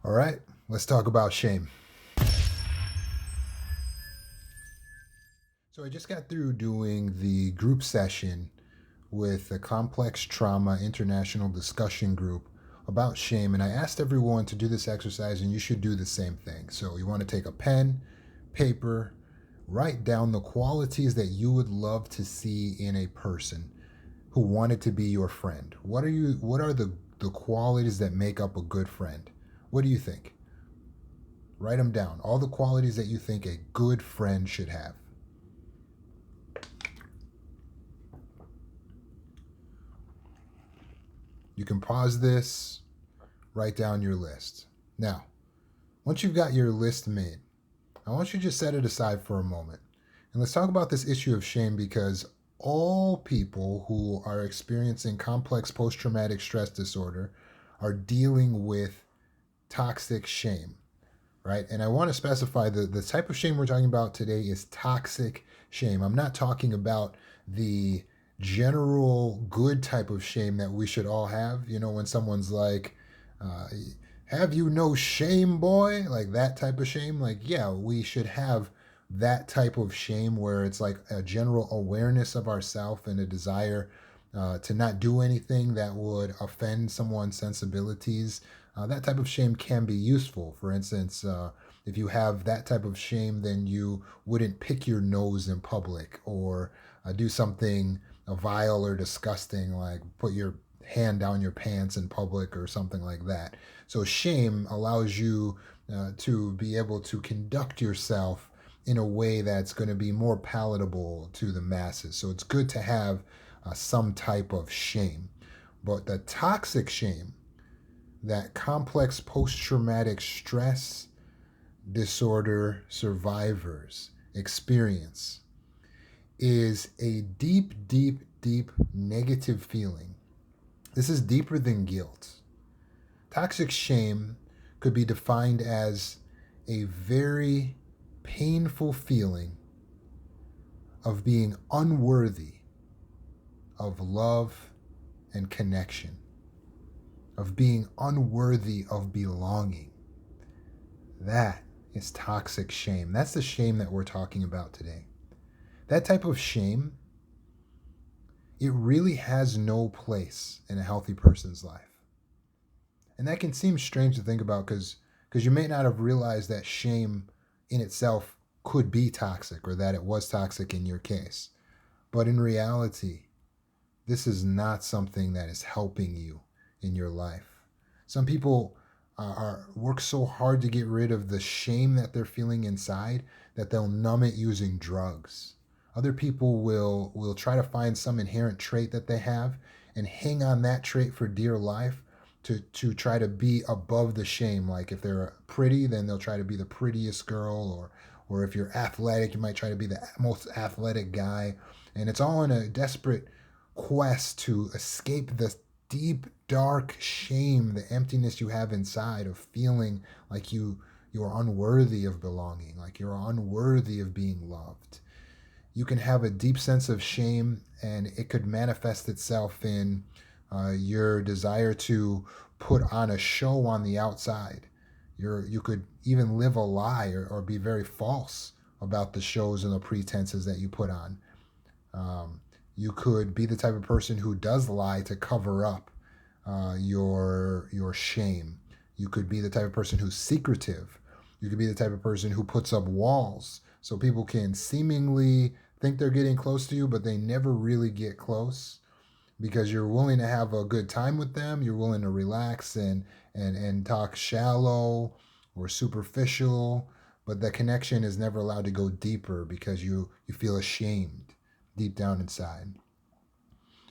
All right, let's talk about shame. So I just got through doing the group session with the Complex Trauma International Discussion Group about shame, and I asked everyone to do this exercise, and you should do the same thing. So you want to take a pen, paper, write down the qualities that you would love to see in a person who wanted to be your friend. What are the qualities that make up a good friend? What do you think? Write them down. All the qualities that you think a good friend should have. You can pause this, write down your list. Now, once you've got your list made, I want you to just set it aside for a moment. And let's talk about this issue of shame because all people who are experiencing complex post traumatic stress disorder are dealing with toxic shame, right? And I want to specify the type of shame we're talking about today is toxic shame. I'm not talking about the general good type of shame that we should all have. You know, when someone's like, uh, have you no shame, boy? Like that type of shame. Like, yeah, we should have that type of shame where it's like a general awareness of ourself and a desire to not do anything that would offend someone's sensibilities. That type of shame can be useful. For instance, if you have that type of shame, then you wouldn't pick your nose in public or do something vile or disgusting like put your hand down your pants in public or something like that. So shame allows you to be able to conduct yourself in a way that's going to be more palatable to the masses. So it's good to have some type of shame. But the toxic shame that complex post traumatic stress disorder survivors experience is a deep, deep, deep negative feeling. This is deeper than guilt. Toxic shame could be defined as a very painful feeling of being unworthy of love and connection, of being unworthy of belonging. That is toxic shame. That's the shame that we're talking about today. That type of shame, it really has no place in a healthy person's life. And that can seem strange to think about because you may not have realized that shame in itself could be toxic or that it was toxic in your case. But in reality, this is not something that is helping you in your life. Some people work so hard to get rid of the shame that they're feeling inside that they'll numb it using drugs. Other people will try to find some inherent trait that they have and hang on that trait for dear life to try to be above the shame. Like if they're pretty, then they'll try to be the prettiest girl, or if you're athletic, you might try to be the most athletic guy. And it's all in a desperate quest to escape the deep, dark shame, the emptiness you have inside of feeling like you are unworthy of belonging, like you're unworthy of being loved. You can have a deep sense of shame, and it could manifest itself in your desire to put on a show on the outside. You could even live a lie or be very false about the shows and the pretenses that you put on. You could be the type of person who does lie to cover up your shame. You could be the type of person who's secretive. You could be the type of person who puts up walls so people can seemingly think they're getting close to you, but they never really get close because you're willing to have a good time with them. You're willing to relax and talk shallow or superficial, but the connection is never allowed to go deeper because you feel ashamed deep down inside.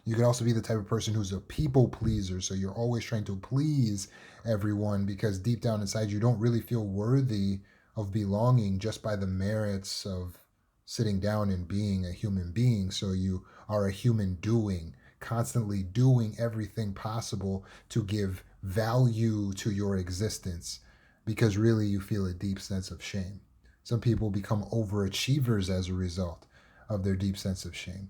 You could also be the type of person who's a people pleaser. So you're always trying to please everyone because deep down inside you don't really feel worthy of belonging just by the merits of sitting down and being a human being. So you are a human doing, constantly doing everything possible to give value to your existence because really you feel a deep sense of shame. Some people become overachievers as a result of their deep sense of shame.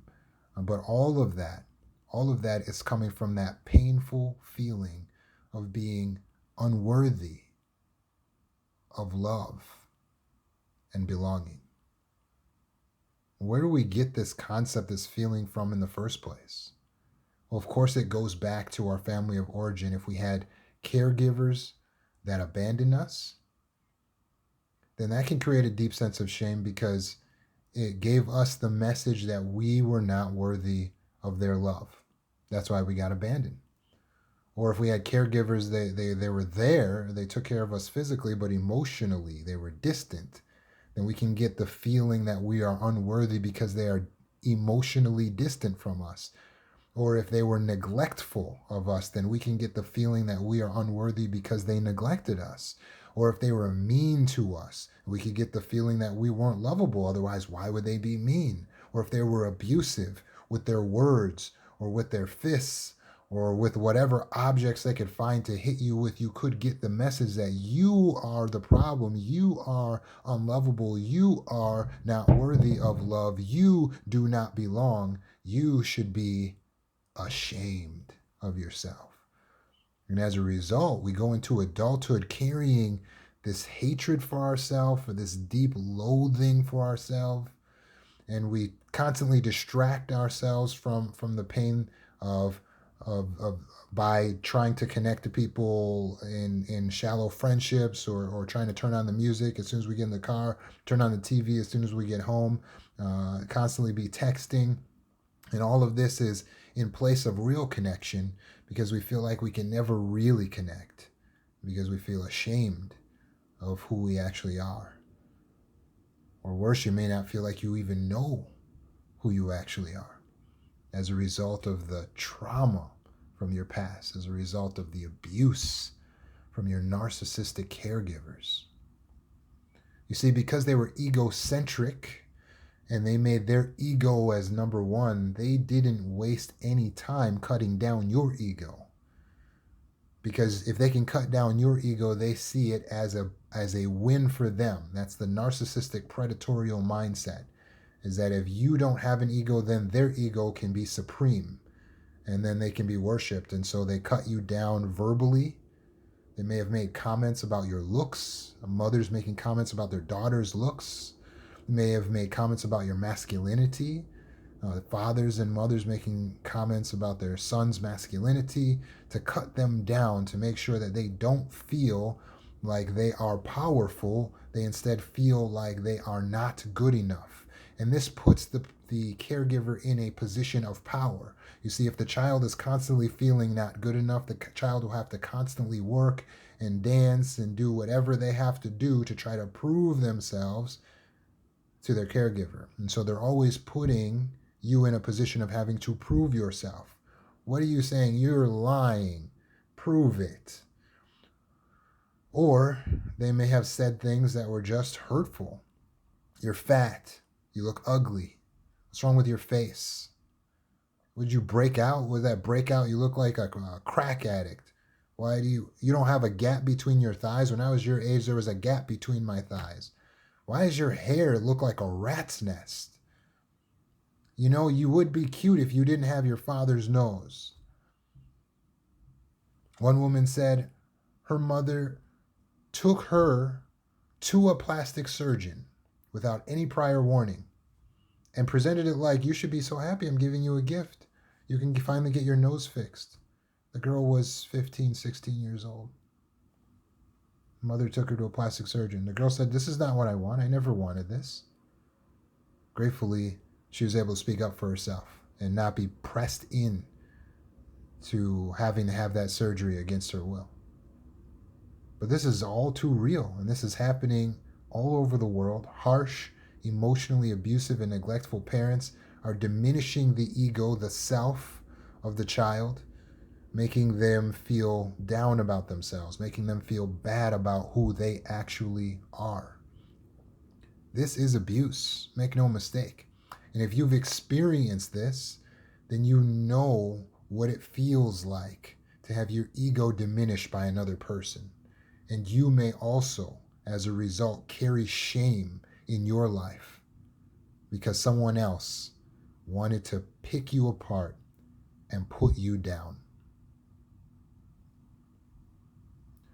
But all of that is coming from that painful feeling of being unworthy of love and belonging. Where do we get this concept, this feeling from in the first place? Well, of course, it goes back to our family of origin. If we had caregivers that abandoned us, then that can create a deep sense of shame because it gave us the message that we were not worthy of their love. That's why we got abandoned. Or if we had caregivers, they were there, they took care of us physically, but emotionally they were distant, then we can get the feeling that we are unworthy because they are emotionally distant from us. Or if they were neglectful of us, then we can get the feeling that we are unworthy because they neglected us. Or if they were mean to us, we could get the feeling that we weren't lovable. Otherwise, why would they be mean? Or if they were abusive with their words or with their fists or with whatever objects they could find to hit you with, you could get the message that you are the problem. You are unlovable. You are not worthy of love. You do not belong. You should be ashamed of yourself. And as a result, we go into adulthood carrying this hatred for ourselves, or this deep loathing for ourselves, and we constantly distract ourselves from the pain of by trying to connect to people in shallow friendships, or trying to turn on the music as soon as we get in the car, turn on the TV as soon as we get home, constantly be texting. And all of this is in place of real connection because we feel like we can never really connect because we feel ashamed of who we actually are. Or worse, you may not feel like you even know who you actually are as a result of the trauma from your past, as a result of the abuse from your narcissistic caregivers. You see, because they were egocentric and they made their ego as number one, they didn't waste any time cutting down your ego. Because if they can cut down your ego, they see it as a win for them. That's the narcissistic predatorial mindset, is that if you don't have an ego, then their ego can be supreme, and then they can be worshipped. And so they cut you down verbally. They may have made comments about your looks. A mother's making comments about their daughter's looks. They may have made comments about your masculinity. Fathers and mothers making comments about their son's masculinity to cut them down, to make sure that they don't feel like they are powerful. They instead feel like they are not good enough. And this puts the caregiver in a position of power. You see, if the child is constantly feeling not good enough, the child will have to constantly work and dance and do whatever they have to do to try to prove themselves to their caregiver. And so they're always putting you in a position of having to prove yourself. What are you saying? You're lying. Prove it. Or they may have said things that were just hurtful. You're fat. You look ugly. What's wrong with your face? Would you break out? Was that breakout? You look like a crack addict. Why do you don't have a gap between your thighs? When I was your age, there was a gap between my thighs. Why does your hair look like a rat's nest? You know, you would be cute if you didn't have your father's nose. One woman said her mother took her to a plastic surgeon without any prior warning and presented it like, you should be so happy, I'm giving you a gift. You can finally get your nose fixed. The girl was 15, 16 years old. Mother took her to a plastic surgeon. The girl said, this is not what I want. I never wanted this. Gratefully, she was able to speak up for herself and not be pressed in to having to have that surgery against her will. But this is all too real, and this is happening all over the world. Harsh, emotionally abusive, and neglectful parents are diminishing the ego, the self of the child, making them feel down about themselves, making them feel bad about who they actually are. This is abuse, make no mistake. And if you've experienced this, then you know what it feels like to have your ego diminished by another person. And you may also, as a result, carry shame in your life because someone else wanted to pick you apart and put you down.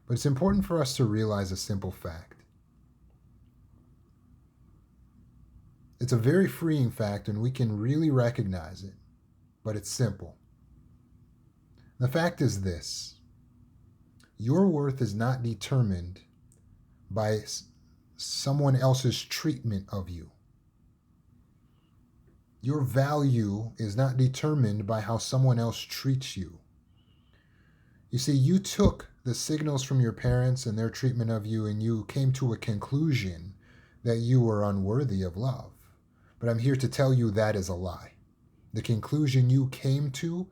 But it's important for us to realize a simple fact. It's a very freeing fact and we can really recognize it, but it's simple. The fact is this: your worth is not determined by someone else's treatment of you. Your value is not determined by how someone else treats you. You see, you took the signals from your parents and their treatment of you, and you came to a conclusion that you were unworthy of love. But I'm here to tell you that is a lie. The conclusion you came to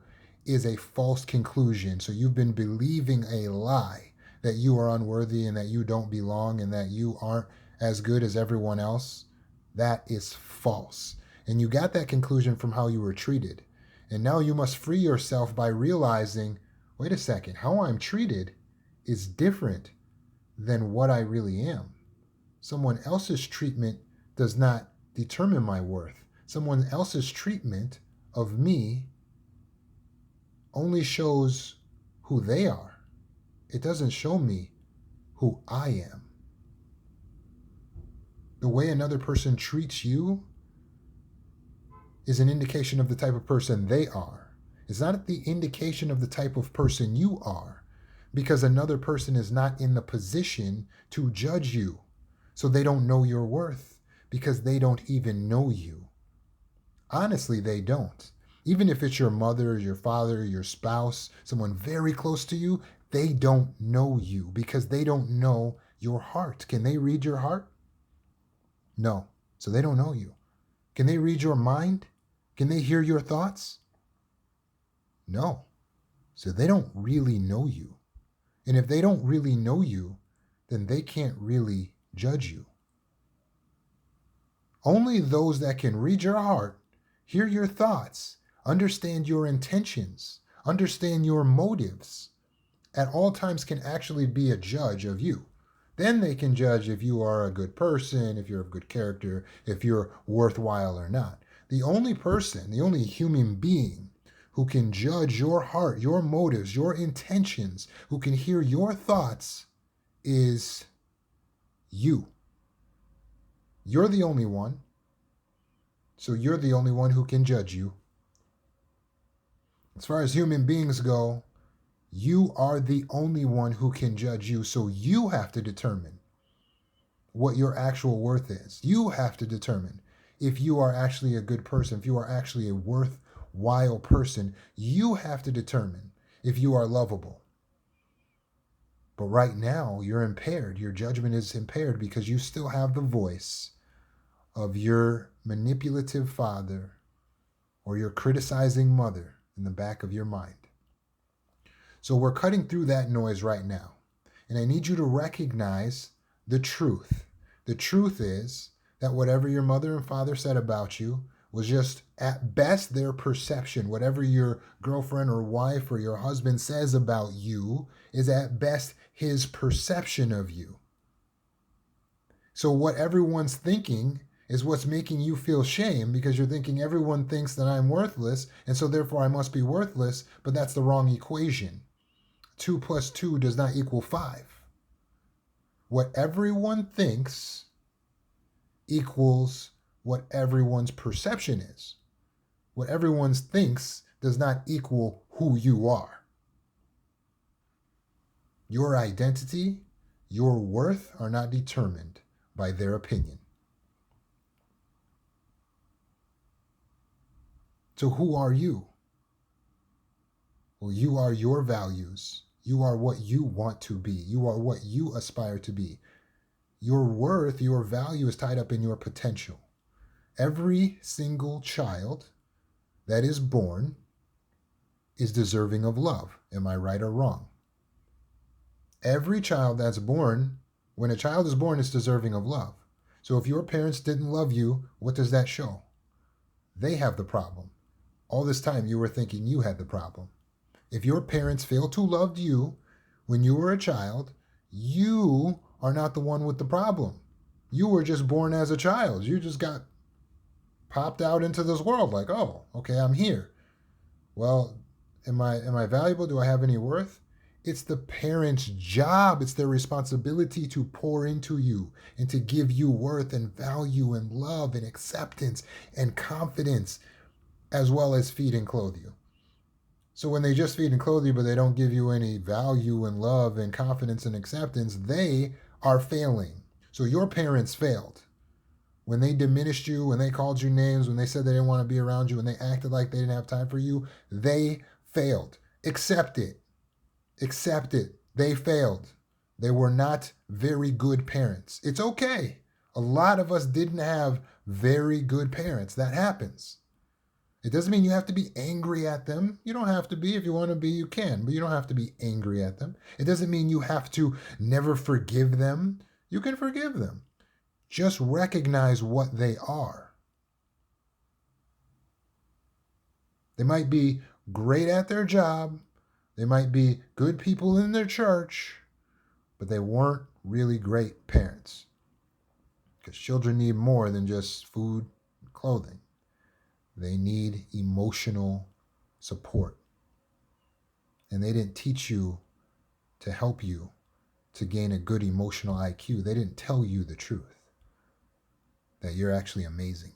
is a false conclusion. So you've been believing a lie that you are unworthy and that you don't belong and that you aren't as good as everyone else. That is false. And you got that conclusion from how you were treated. And now you must free yourself by realizing, wait a second, how I'm treated is different than what I really am. Someone else's treatment does not determine my worth. Someone else's treatment of me only shows who they are. It doesn't show me who I am. The way another person treats you is an indication of the type of person they are. It's not the indication of the type of person you are, because another person is not in the position to judge you. So they don't know your worth because they don't even know you. Honestly, they don't. Even if it's your mother, your father, your spouse, someone very close to you, they don't know you because they don't know your heart. Can they read your heart? No. So they don't know you. Can they read your mind? Can they hear your thoughts? No. So they don't really know you. And if they don't really know you, then they can't really judge you. Only those that can read your heart, hear your thoughts, understand your intentions, understand your motives, at all times can actually be a judge of you. Then they can judge if you are a good person, if you're of good character, if you're worthwhile or not. The only person, the only human being who can judge your heart, your motives, your intentions, who can hear your thoughts is you. You're the only one. So you're the only one who can judge you. As far as human beings go, you are the only one who can judge you. So you have to determine what your actual worth is. You have to determine if you are actually a good person, if you are actually a worthwhile person. You have to determine if you are lovable. But right now, you're impaired. Your judgment is impaired because you still have the voice of your manipulative father or your criticizing mother in the back of your mind. So we're cutting through that noise right now. And I need you to recognize the truth. The truth is that whatever your mother and father said about you was just at best their perception. Whatever your girlfriend or wife or your husband says about you is at best his perception of you. So what everyone's thinking is what's making you feel shame, because you're thinking everyone thinks that I'm worthless and so therefore I must be worthless, but that's the wrong equation. 2 plus 2 does not equal 5. What everyone thinks equals what everyone's perception is. What everyone thinks does not equal who you are. Your identity, your worth are not determined by their opinion. So who are you? Well, you are your values. You are what you want to be. You are what you aspire to be. Your worth, your value is tied up in your potential. Every single child that is born is deserving of love. Am I right or wrong? Every child that's born, when a child is born, is deserving of love. So if your parents didn't love you, what does that show? They have the problem. All this time you were thinking you had the problem. If your parents failed to love you when you were a child, you are not the one with the problem. You were just born as a child. You just got popped out into this world like, oh, okay, I'm here. Well, am I valuable? Do I have any worth? It's the parent's job. It's their responsibility to pour into you and to give you worth and value and love and acceptance and confidence, as well as feed and clothe you. So when they just feed and clothe you, but they don't give you any value and love and confidence and acceptance, they are failing. So your parents failed. When they diminished you, when they called you names, when they said they didn't want to be around you, when they acted like they didn't have time for you, they failed. Accept it. Accept it. They failed. They were not very good parents. It's okay. A lot of us didn't have very good parents. That happens. It doesn't mean you have to be angry at them. You don't have to be. If you want to be, you can, but you don't have to be angry at them. It doesn't mean you have to never forgive them. You can forgive them. Just recognize what they are. They might be great at their job. They might be good people in their church, but they weren't really great parents. Because children need more than just food and clothing. They need emotional support. And they didn't teach you to help you to gain a good emotional IQ. They didn't tell you the truth, that you're actually amazing.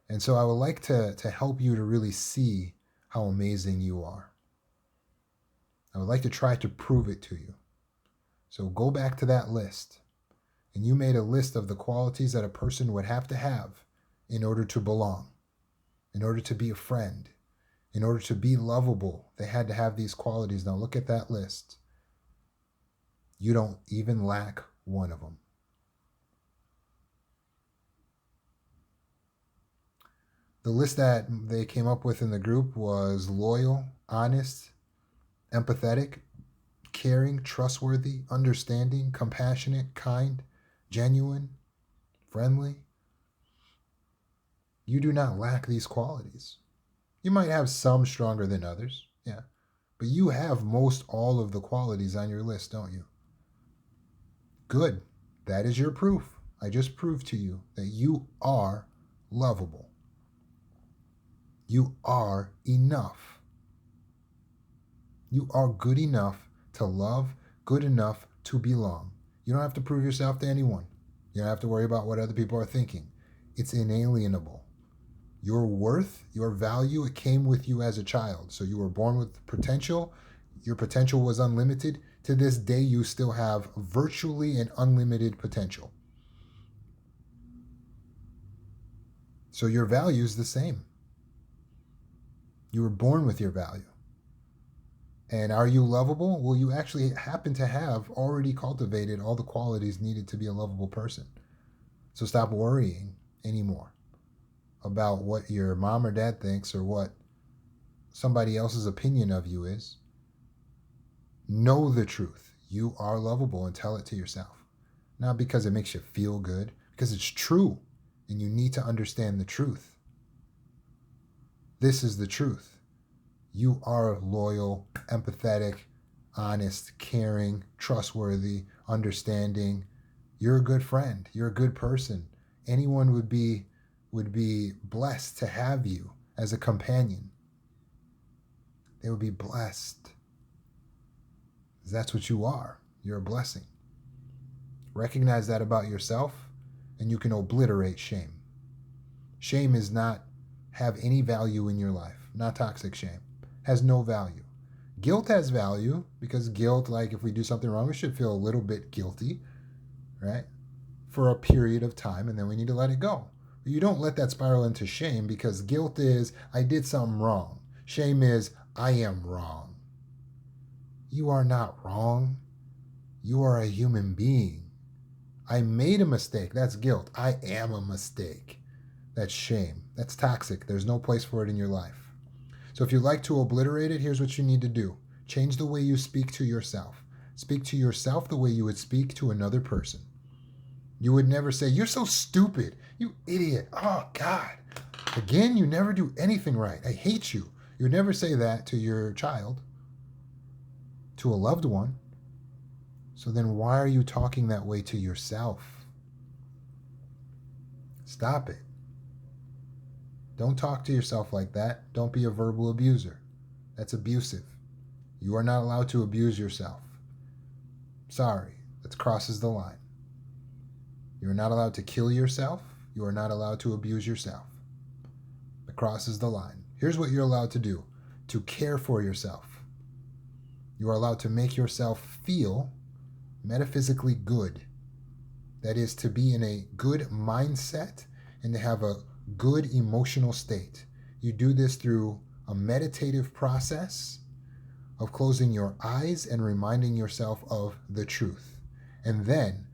And so I would like to help you to really see how amazing you are. I would like to try to prove it to you. So go back to that list. And you made a list of the qualities that a person would have to have in order to belong, in order to be a friend, in order to be lovable. They had to have these qualities. Now look at that list. You don't even lack one of them. The list that they came up with in the group was loyal, honest, empathetic, caring, trustworthy, understanding, compassionate, kind, genuine, friendly. You do not lack these qualities. You might have some stronger than others, yeah, but you have most all of the qualities on your list, don't you? Good. That is your proof. I just proved to you that you are lovable. You are enough. You are good enough to love, good enough to belong. You don't have to prove yourself to anyone. You don't have to worry about what other people are thinking. It's inalienable. Your worth, your value, it came with you as a child. So you were born with potential. Your potential was unlimited. To this day, you still have virtually an unlimited potential. So your value is the same. You were born with your value. And are you lovable? Well, you actually happen to have already cultivated all the qualities needed to be a lovable person. So stop worrying anymore about what your mom or dad thinks or what somebody else's opinion of you is. Know the truth. You are lovable and tell it to yourself. Not because it makes you feel good, because it's true and you need to understand the truth. This is the truth. You are loyal, empathetic, honest, caring, trustworthy, understanding. You're a good friend. You're a good person. Anyone would be blessed to have you as a companion. They would be blessed. That's what you are. You're a blessing. Recognize that about yourself, and you can obliterate shame. Shame is not have any value in your life. Not toxic shame. Has no value. Guilt has value because guilt, like if we do something wrong, we should feel a little bit guilty, right? For a period of time, and then we need to let it go. You don't let that spiral into shame because guilt is, I did something wrong. Shame is, I am wrong. You are not wrong. You are a human being. I made a mistake. That's guilt. I am a mistake. That's shame. That's toxic. There's no place for it in your life. So if you'd like to obliterate it, here's what you need to do. Change the way you speak to yourself. Speak to yourself the way you would speak to another person. You would never say, you're so stupid. You idiot. Oh, God. Again, you never do anything right. I hate you. You would never say that to your child, to a loved one. So then why are you talking that way to yourself? Stop it. Don't talk to yourself like that. Don't be a verbal abuser. That's abusive. You are not allowed to abuse yourself. Sorry, that crosses the line. You are not allowed to kill yourself. You are not allowed to abuse yourself. That crosses the line. Here's what you're allowed to do: to care for yourself. You are allowed to make yourself feel metaphysically good. That is, to be in a good mindset and to have a good emotional state. You do this through a meditative process of closing your eyes and reminding yourself of the truth. And then,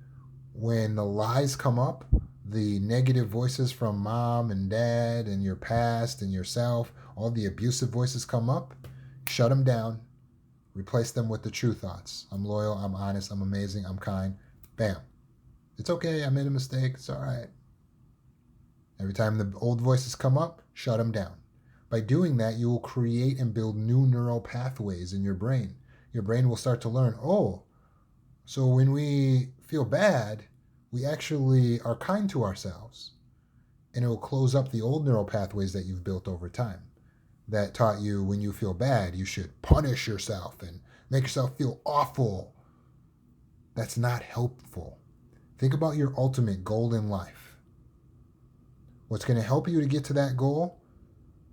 when the lies come up, the negative voices from mom and dad and your past and yourself, all the abusive voices come up, shut them down, replace them with the true thoughts. I'm loyal, I'm honest, I'm amazing, I'm kind. Bam. It's okay, I made a mistake, it's all right. Every time the old voices come up, shut them down. By doing that, you will create and build new neural pathways in your brain. Your brain will start to learn, oh, so when we feel bad, we actually are kind to ourselves. And it will close up the old neural pathways that you've built over time that taught you when you feel bad, you should punish yourself and make yourself feel awful. That's not helpful. Think about your ultimate goal in life. What's going to help you to get to that goal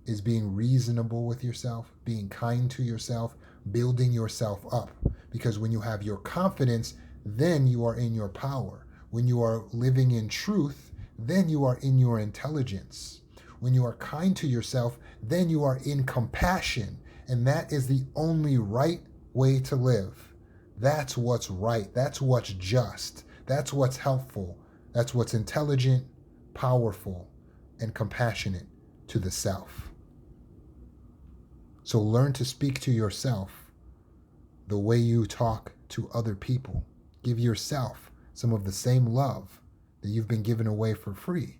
is being reasonable with yourself, being kind to yourself, building yourself up. Because when you have your confidence, then you are in your power. When you are living in truth, then you are in your intelligence. When you are kind to yourself, then you are in compassion. And that is the only right way to live. That's what's right. That's what's just. That's what's helpful. That's what's intelligent, powerful, and compassionate to the self. So learn to speak to yourself the way you talk to other people. Give yourself some of the same love that you've been given away for free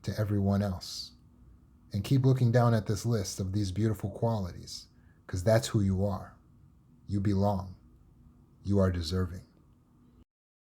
to everyone else. And keep looking down at this list of these beautiful qualities, because that's who you are. You belong. You are deserving.